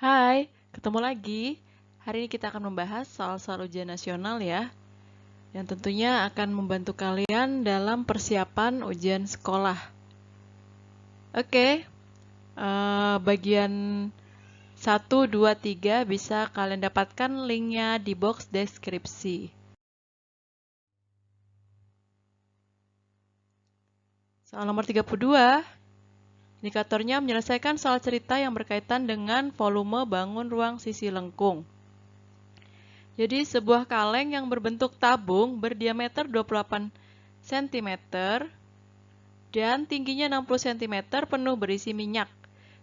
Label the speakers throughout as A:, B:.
A: Hai, ketemu lagi. Hari ini kita akan membahas soal-soal ujian nasional ya, yang tentunya akan membantu kalian dalam persiapan ujian sekolah. Oke, bagian 1, 2, 3 bisa kalian dapatkan linknya di box deskripsi. Soal nomor 32, indikatornya menyelesaikan soal cerita yang berkaitan dengan volume bangun ruang sisi lengkung. Jadi sebuah kaleng yang berbentuk tabung berdiameter 28 cm dan tingginya 60 cm penuh berisi minyak.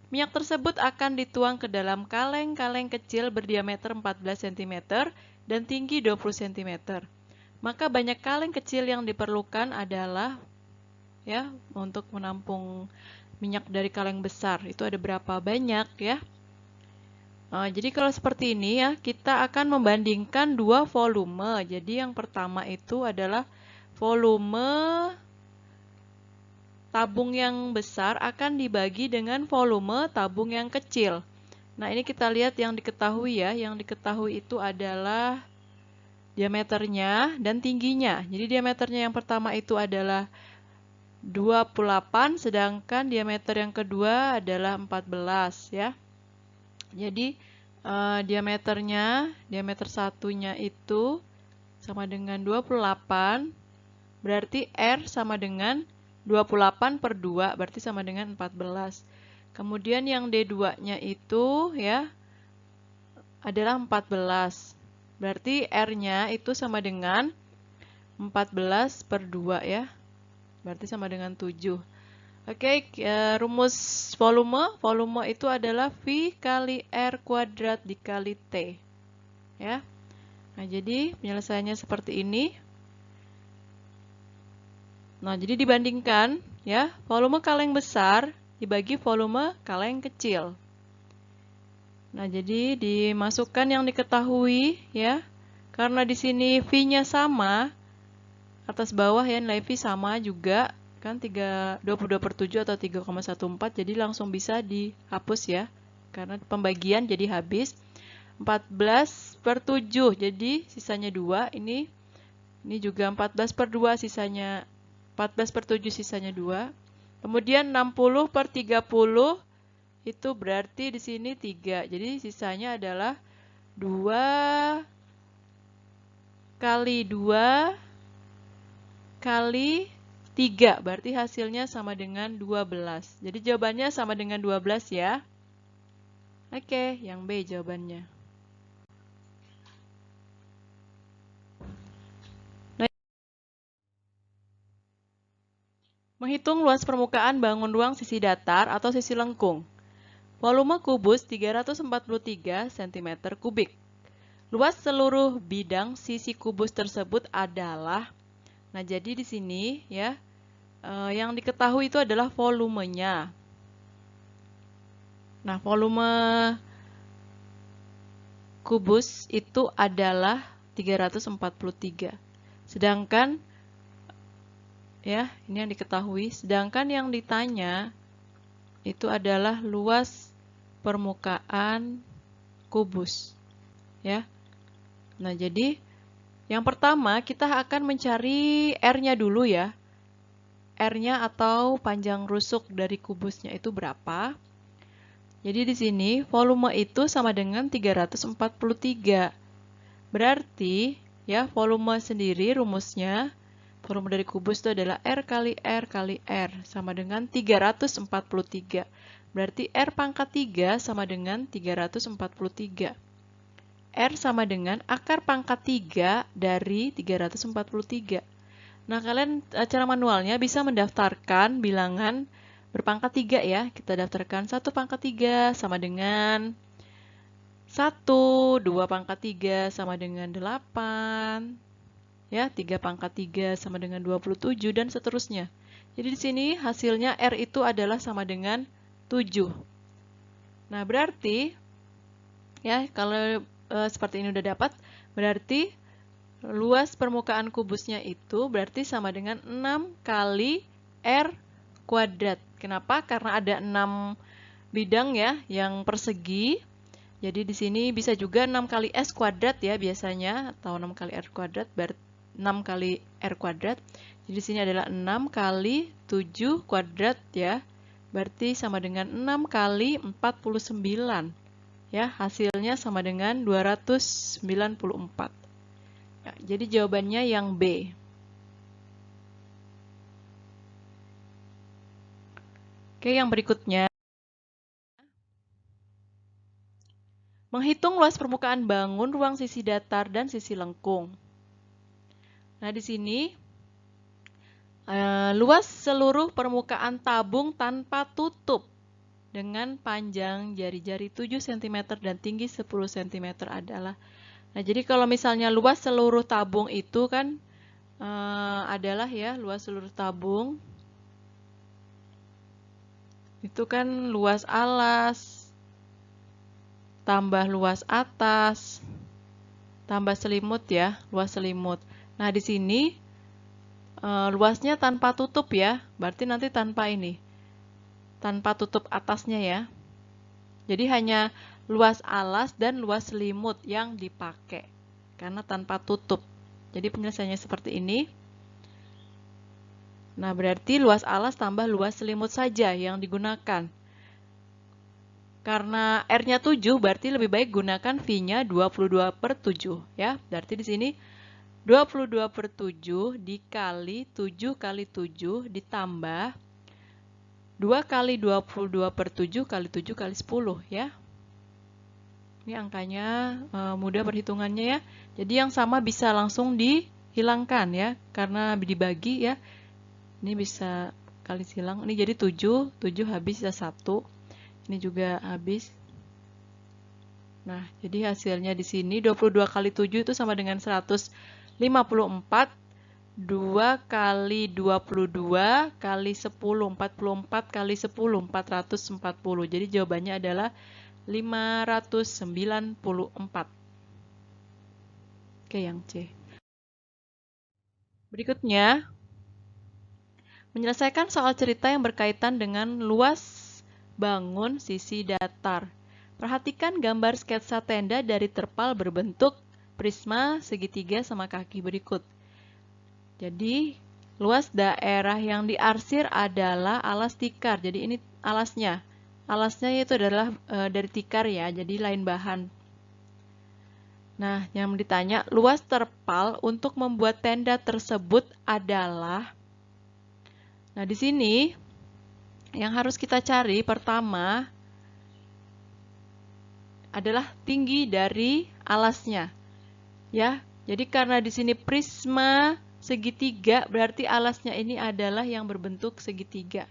A: Minyak tersebut akan dituang ke dalam kaleng-kaleng kecil berdiameter 14 cm dan tinggi 20 cm. Maka banyak kaleng kecil yang diperlukan adalah untuk menampung minyak dari kaleng besar. Itu ada berapa banyak ya? Jadi kalau seperti ini ya, kita akan membandingkan dua volume. Jadi yang pertama itu adalah volume tabung yang besar akan dibagi dengan volume tabung yang kecil. Nah, ini kita lihat yang diketahui ya. Yang diketahui itu adalah diameternya dan tingginya. Jadi diameternya yang pertama itu adalah 28, sedangkan diameter yang kedua adalah 14 ya. Jadi diameter satunya itu sama dengan 28, berarti R sama dengan 28 per 2, berarti sama dengan 14. Kemudian yang D2-nya itu ya adalah 14. Berarti R-nya itu sama dengan 14 per 2 ya. Berarti sama dengan 7. Oke, rumus volume. Volume itu adalah V kali R kuadrat dikali T. Ya. Nah, jadi penyelesaiannya seperti ini. Nah, jadi dibandingkan ya, volume kaleng besar dibagi volume kaleng kecil. Nah, jadi dimasukkan yang diketahui ya. Karena di sini V-nya sama, atas bawah ya nilai V sama juga, kan 22/7 atau 3,14, jadi langsung bisa dihapus ya. Karena pembagian jadi habis. 14/7, jadi sisanya 2. Ini juga 14/2, sisanya 14/7, sisanya 2. Kemudian 60/30 itu berarti di sini 3. Jadi sisanya adalah 2 kali 2 kali 3. Berarti hasilnya sama dengan 12. Jadi jawabannya sama dengan 12 ya. Oke, yang B jawabannya. Menghitung luas permukaan bangun ruang sisi datar atau sisi lengkung. Volume kubus 343 cm3. Luas seluruh bidang sisi kubus tersebut adalah, nah jadi di sini ya, yang diketahui itu adalah volumenya. Nah, volume kubus itu adalah 343. Sedangkan ya, ini yang diketahui. Sedangkan yang ditanya itu adalah luas permukaan kubus. Ya. Nah, jadi yang pertama kita akan mencari R-nya dulu ya. R-nya atau panjang rusuk dari kubusnya itu berapa? Jadi di sini volume itu sama dengan 343. Berarti ya, volume sendiri rumusnya, volume dari kubus itu adalah R kali R kali R sama dengan 343. Berarti R pangkat 3 sama dengan 343. R sama dengan akar pangkat 3 dari 343. Nah, kalian cara manualnya bisa mendaftarkan bilangan berpangkat 3 ya. Kita daftarkan 1 pangkat 3 sama dengan 1, 2 pangkat 3 sama dengan 8, ya, 3 pangkat 3 sama dengan 27, dan seterusnya. Jadi di sini hasilnya R itu adalah sama dengan 7. Nah, berarti ya, kalau seperti ini udah dapat, berarti luas permukaan kubusnya itu berarti sama dengan 6 kali R kuadrat. Kenapa? Karena ada 6 bidang ya yang persegi. Jadi di sini bisa juga 6 kali S kuadrat ya biasanya, atau 6 kali R kuadrat, 6 kali R kuadrat. Jadi di sini adalah 6 kali 7 kuadrat ya. Berarti sama dengan 6 kali 49. Ya, hasilnya sama dengan 294. Ya, jadi jawabannya yang B. Oke, yang berikutnya. Menghitung luas permukaan bangun, ruang sisi datar, dan sisi lengkung. Nah, di sini luas seluruh permukaan tabung tanpa tutup dengan panjang jari-jari 7 cm dan tinggi 10 cm adalah. Nah, jadi kalau misalnya luas seluruh tabung itu kan adalah ya, luas seluruh tabung itu kan luas alas tambah luas atas tambah selimut ya, luas selimut. Nah, di sini luasnya tanpa tutup ya, berarti nanti tanpa ini, tanpa tutup atasnya ya. Jadi hanya luas alas dan luas selimut yang dipakai, karena tanpa tutup. Jadi penyelesaiannya seperti ini. Nah, berarti luas alas tambah luas selimut saja yang digunakan. Karena R-nya 7, berarti lebih baik gunakan V-nya 22/7 ya. Berarti di sini 22/7 dikali 7 kali 7 ditambah 2 kali 22/7 kali 7 kali 10 ya. Ini angkanya mudah perhitungannya ya. Jadi yang sama bisa langsung dihilangkan ya, karena dibagi ya. Ini bisa kali silang. Ini jadi 7, 7 habis bisa 1. Ini juga habis. Nah, jadi hasilnya di sini 22 kali 7 itu sama dengan 154. 2 kali 22 kali 10, 44 kali 10, 440. Jadi jawabannya adalah 594. Oke, yang C. Berikutnya, menyelesaikan soal cerita yang berkaitan dengan luas bangun sisi datar. Perhatikan gambar sketsa tenda dari terpal berbentuk prisma segitiga sama kaki berikut. Jadi, luas daerah yang diarsir adalah alas tikar. Jadi ini alasnya. Alasnya itu adalah dari tikar ya, jadi lain bahan. Nah, yang ditanya, luas terpal untuk membuat tenda tersebut adalah. Nah, di sini yang harus kita cari pertama adalah tinggi dari alasnya. Ya, jadi karena di sini prisma segitiga, berarti alasnya ini adalah yang berbentuk segitiga.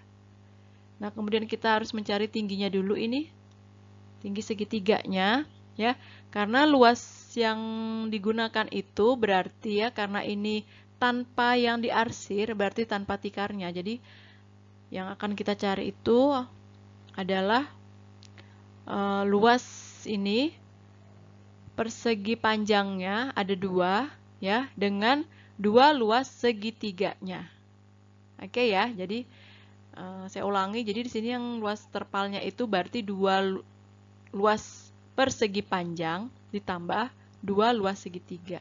A: Nah, kemudian kita harus mencari tingginya dulu ini. Tinggi segitiganya, ya. Karena luas yang digunakan itu berarti ya, karena ini tanpa yang diarsir, berarti tanpa tikarnya. Jadi, yang akan kita cari itu adalah luas ini, persegi panjangnya ada 2, ya, dengan 2 luas segitiganya. Oke ya, jadi saya ulangi, jadi di sini yang luas terpalnya itu berarti 2 luas persegi panjang ditambah 2 luas segitiga.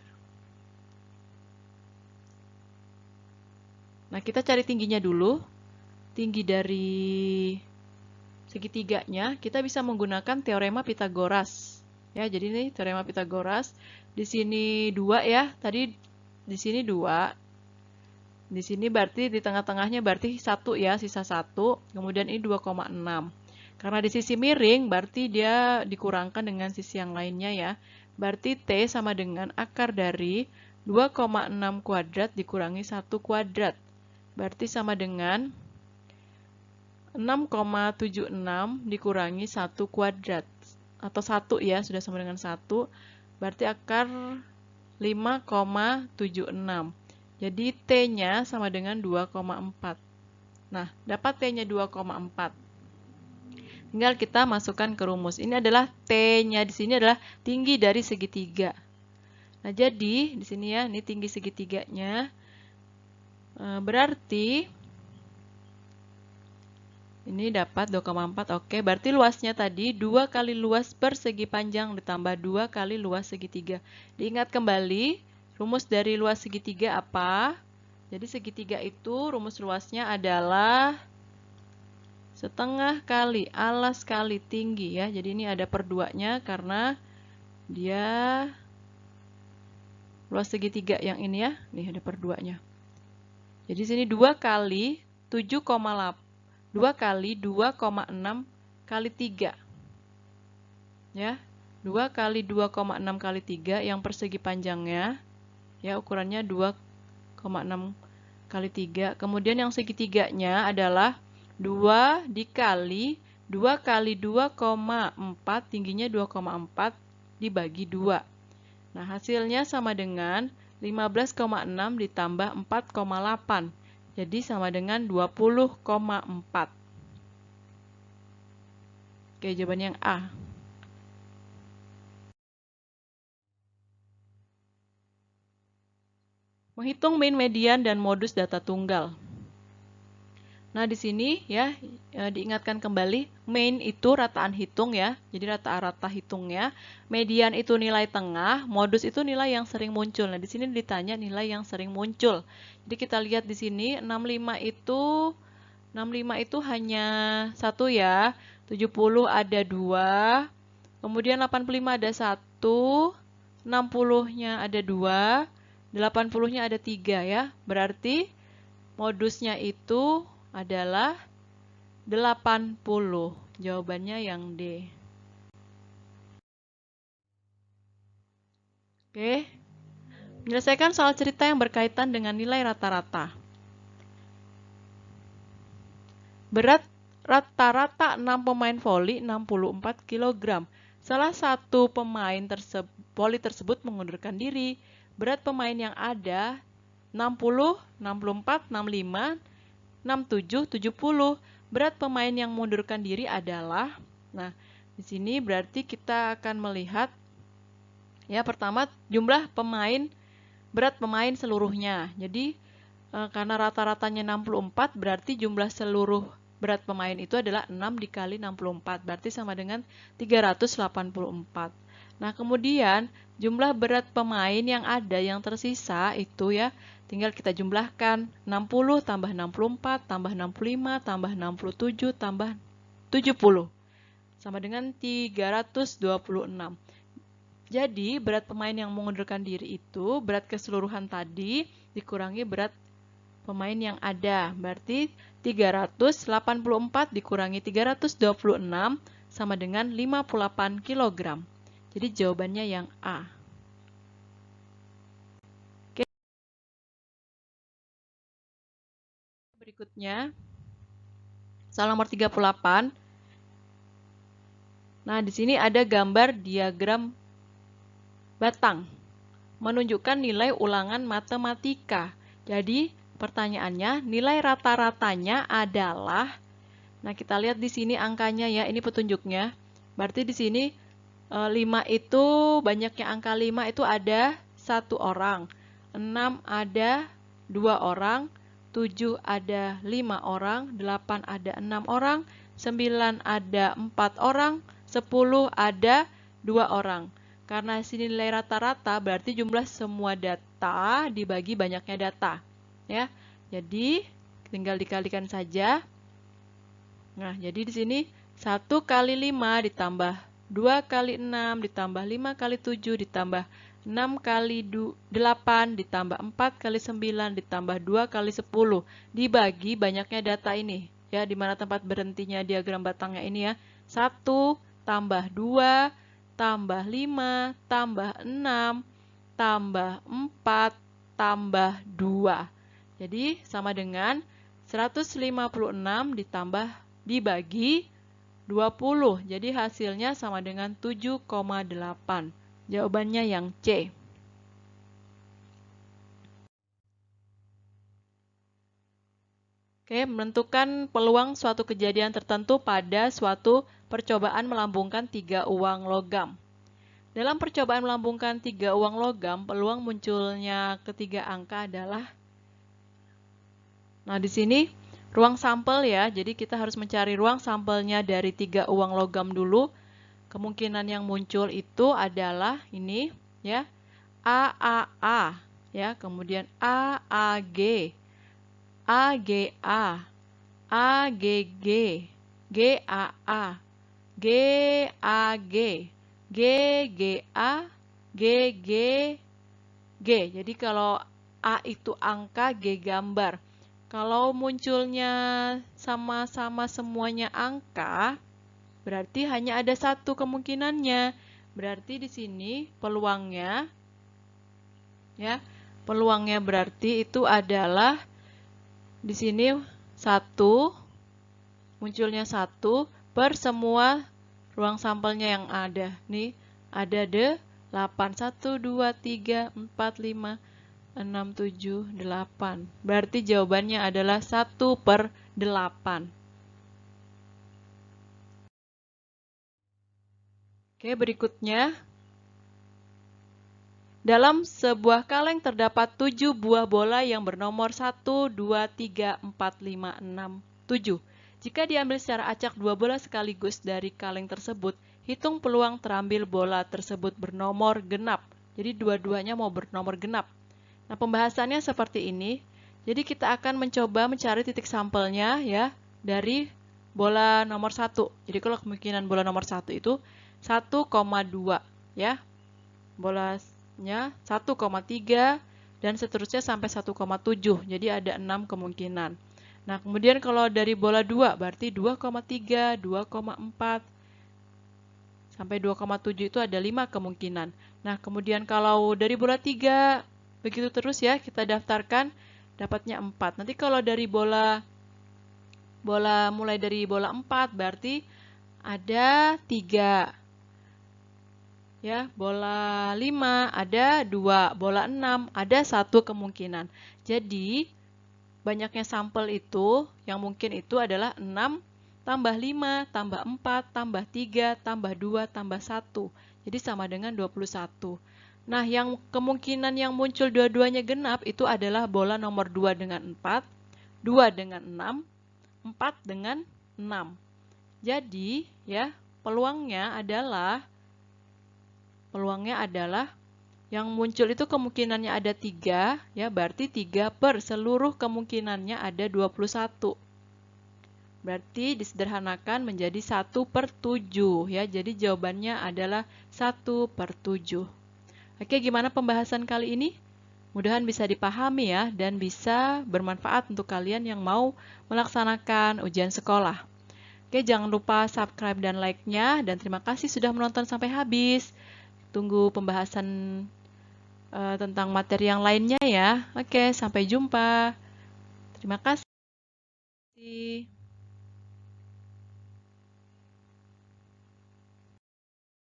A: Nah, kita cari tingginya dulu. Tinggi dari segitiganya, kita bisa menggunakan teorema Pitagoras. Ya, jadi ini teorema Pitagoras. Di sini 2 ya, tadi di sini 2. Di sini berarti di tengah-tengahnya berarti 1 ya, sisa 1. Kemudian ini 2,6. Karena di sisi miring, berarti dia dikurangkan dengan sisi yang lainnya ya. Berarti T sama dengan akar dari 2,6 kuadrat dikurangi 1 kuadrat. Berarti sama dengan 6,76 dikurangi 1 kuadrat. Atau 1 ya, sudah sama dengan 1. Berarti akar 5,76. Jadi T-nya sama dengan 2,4. Nah, dapat T-nya 2,4. Tinggal kita masukkan ke rumus. Ini adalah T-nya di sini adalah tinggi dari segitiga. Nah, jadi di sini ya, ini tinggi segitiganya. Berarti Ini dapat 2,4. Oke, berarti luasnya tadi 2 kali luas persegi panjang ditambah 2 kali luas segitiga. Diingat kembali, rumus dari luas segitiga apa? Jadi segitiga itu rumus luasnya adalah setengah kali alas kali tinggi ya. Jadi ini ada per 2-nya karena dia luas segitiga yang ini ya. Nih ada per 2-nya. Jadi sini 2 kali 7,8. 2 kali 2,6 kali 3. Ya. 2 kali 2,6 kali 3 yang persegi panjangnya ya ukurannya 2,6 kali 3. Kemudian yang segitiganya adalah 2 dikali 2 kali 2,4 tingginya 2,4 dibagi 2. Nah, hasilnya sama dengan 15,6 ditambah 4,8. Jadi sama dengan 20,4. Oke, jawabannya yang A. Menghitung mean, median, dan modus data tunggal. Nah, di sini ya diingatkan kembali, mean itu rataan hitung ya. Jadi rata-rata hitungnya. Median itu nilai tengah, modus itu nilai yang sering muncul. Nah, di sini ditanya nilai yang sering muncul. Jadi kita lihat di sini 65 itu hanya satu ya. 70 ada 2. Kemudian 85 ada 1. 60-nya ada 2. 80-nya ada 3 ya. Berarti modusnya itu adalah 80. Jawabannya yang D. Oke. Menyelesaikan soal cerita yang berkaitan dengan nilai rata-rata. Berat rata-rata 6 pemain voli 64 kg. Salah satu pemain voli tersebut mengundurkan diri. Berat pemain yang ada 60, 64, 65, 67, 70. Berat pemain yang mengundurkan diri adalah, nah, di sini berarti kita akan melihat ya pertama jumlah pemain, berat pemain seluruhnya. Jadi karena rata-ratanya 64 berarti jumlah seluruh berat pemain itu adalah 6 dikali 64, berarti sama dengan 384. Nah, kemudian jumlah berat pemain yang ada yang tersisa itu ya tinggal kita jumlahkan 60 tambah 64 tambah 65 tambah 67 tambah 70 sama dengan 326. Jadi berat pemain yang mengundurkan diri itu berat keseluruhan tadi dikurangi berat pemain yang ada. Berarti 384 dikurangi 326 sama dengan 58 kg. Jadi jawabannya yang A. Oke. Berikutnya, soal nomor 38. Nah, di sini ada gambar diagram batang menunjukkan nilai ulangan matematika. Jadi, pertanyaannya, nilai rata-ratanya adalah, nah kita lihat di sini angkanya ya, ini petunjuknya. Berarti di sini 5 itu banyaknya angka 5 itu ada 1 orang, 6 ada 2 orang, 7 ada 5 orang, 8 ada 6 orang, 9 ada 4 orang, 10 ada 2 orang. Karena sini nilai rata-rata berarti jumlah semua data dibagi banyaknya data. Ya. Jadi tinggal dikalikan saja. Nah, jadi di sini 1 kali 5 ditambah 2 kali 6 ditambah 5 kali 7 ditambah 6 kali 8 ditambah 4 kali 9 ditambah 2 kali 10 dibagi banyaknya data ini. Ya, di mana tempat berhentinya diagram batangnya ini ya. 1 tambah 2 tambah 5 tambah 6 tambah 4 tambah 2. Jadi sama dengan 156 ditambah dibagi 20. Jadi hasilnya sama dengan 7,8. Jawabannya yang C. Oke, menentukan peluang suatu kejadian tertentu pada suatu percobaan melambungkan 3 uang logam. Dalam percobaan melambungkan 3 uang logam, peluang munculnya ketiga angka adalah, nah di sini ruang sampel ya. Jadi kita harus mencari ruang sampelnya dari 3 uang logam dulu. Kemungkinan yang muncul itu adalah ini ya. AAA ya, kemudian AAG, AGA, AGG, GAA, GAG, GGA, GGG. Jadi kalau A itu angka, G gambar. Kalau munculnya sama-sama semuanya angka, berarti hanya ada satu kemungkinannya. Berarti di sini peluangnya ya, peluangnya berarti itu adalah di sini 1, munculnya 1 per semua ruang sampelnya yang ada. Nih, ada 8, 1, 2, 3, 4, 5, 6, 7, 8. Berarti jawabannya adalah 1 per 8. Oke, berikutnya. Dalam sebuah kaleng terdapat 7 buah bola yang bernomor 1, 2, 3, 4, 5, 6, 7. Jika diambil secara acak 2 bola sekaligus dari kaleng tersebut, hitung peluang terambil bola tersebut bernomor genap. Jadi dua-duanya mau bernomor genap. Nah, pembahasannya seperti ini. Jadi kita akan mencoba mencari titik sampelnya ya dari bola nomor 1. Jadi kalau kemungkinan bola nomor 1 itu 1,2 ya. Bolanya 1,3 dan seterusnya sampai 1,7. Jadi ada 6 kemungkinan. Nah, kemudian kalau dari bola 2 berarti 2,3, 2,4 sampai 2,7 itu ada 5 kemungkinan. Nah, kemudian kalau dari bola 3 begitu terus ya, kita daftarkan dapatnya 4. Nanti kalau dari bola mulai dari bola 4 berarti ada 3. Ya, bola 5 ada 2, bola 6 ada 1 kemungkinan. Jadi, banyaknya sampel itu yang mungkin itu adalah 6 tambah 5 tambah 4 tambah 3 tambah 2 tambah 1. Jadi sama dengan 21. Nah, yang kemungkinan yang muncul dua-duanya genap itu adalah bola nomor 2 dengan 4, 2 dengan 6, 4 dengan 6. Jadi, ya, peluangnya adalah yang muncul itu kemungkinannya ada 3, ya, berarti 3 per seluruh kemungkinannya ada 21. Berarti disederhanakan menjadi 1 per 7, ya. Jadi jawabannya adalah 1 per 7. Oke, gimana pembahasan kali ini? Mudahan bisa dipahami ya, dan bisa bermanfaat untuk kalian yang mau melaksanakan ujian sekolah. Oke, jangan lupa subscribe dan like-nya, dan terima kasih sudah menonton sampai habis. Tunggu pembahasan tentang materi yang lainnya ya. Oke, sampai jumpa. Terima kasih.